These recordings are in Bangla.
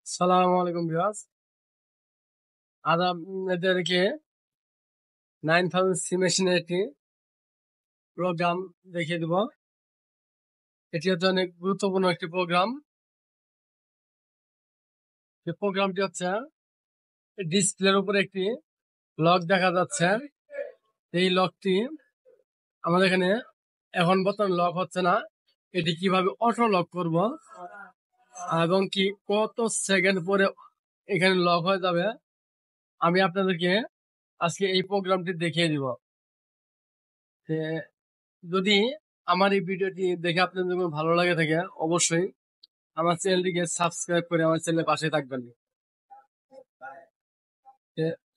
সালাম আলাইকুম ভিউয়ার্স। আজ আপনাদেরকে 9000 সি মেশিনের একটি প্রোগ্রাম দেখিয়ে দেব। এটি হচ্ছে অনেক গুরুত্বপূর্ণ একটি প্রোগ্রাম। এই প্রোগ্রামটি হচ্ছে ডিসপ্লের উপরে একটি লক দেখা যাচ্ছে। এই লকটি আমাদের এখানে এখন বর্তমানে লক হচ্ছে না। এটি কিভাবে অটো লক করব এবং কি কত সেকেন্ড পরে এখানে লক হয়ে যাবে, আমি আপনাদেরকে আজকে এই প্রোগ্রামটি দেখিয়ে দিব। যদি আমার এই ভিডিওটি দেখে আপনাদের যদি ভালো লাগে থাকে, অবশ্যই আমার চ্যানেলটিকে সাবস্ক্রাইব করে আমার চ্যানেলের পাশে থাকবেন।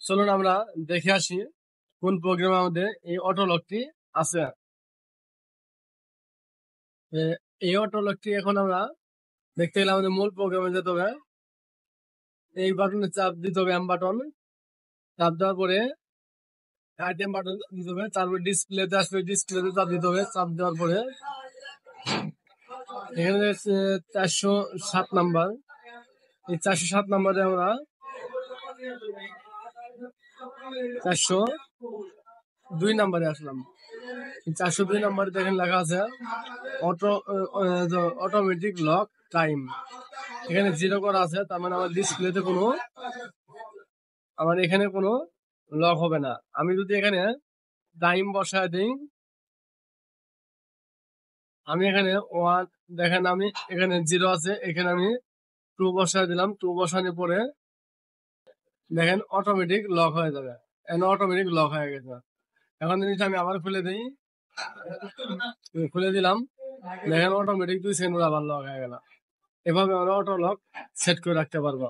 চলুন আমরা দেখে আসি কোন প্রোগ্রামে আমাদের এই অটো লকটি আছে। এই অটো লকটি এখন আমরা দেখতে গেলে আমাদের মূল প্রোগ্রামে যেতে হবে। এই বাটনে চাপ দিতে হবে, এম বাটন চাপ দেওয়ার পরে আইটেম বাটন দিতে হবে, তারপরে ডিসপ্লেতে আসবে, ডিসপ্লেতে চাপ দিতে হবে। চাপ দেওয়ার পরে এখানে 407 নাম্বার, এই 407 নাম্বারে আমরা 402 নাম্বারে আসলাম। 402 নাম্বারে দেখেন লেখা আছে অটোমেটিক লক টাইম। এখানে 0 করা আছে, তার মানে আমার ডিসপ্লেতে আমার এখানে কোনো লক হবে না। আমি যদি এখানে টাইম বসায় দিই, আমি এখানে 1 দেখেন, আমি এখানে 0 আছে, এখানে আমি 2 বসায় দিলাম। 2 বসানোর পরে দেখেন অটোমেটিক লক হয়ে যাবে। অটোমেটিক লক হয়ে গেছে। এখন জিনিসটা আমি আবার খুলে দিই, খুলে দিলাম, দেখেন অটোমেটিক 2 সেকেন্ড আবার লক হয়ে গেল। এভাবে আমরা অটো লক সেট করে রাখতে পারবো।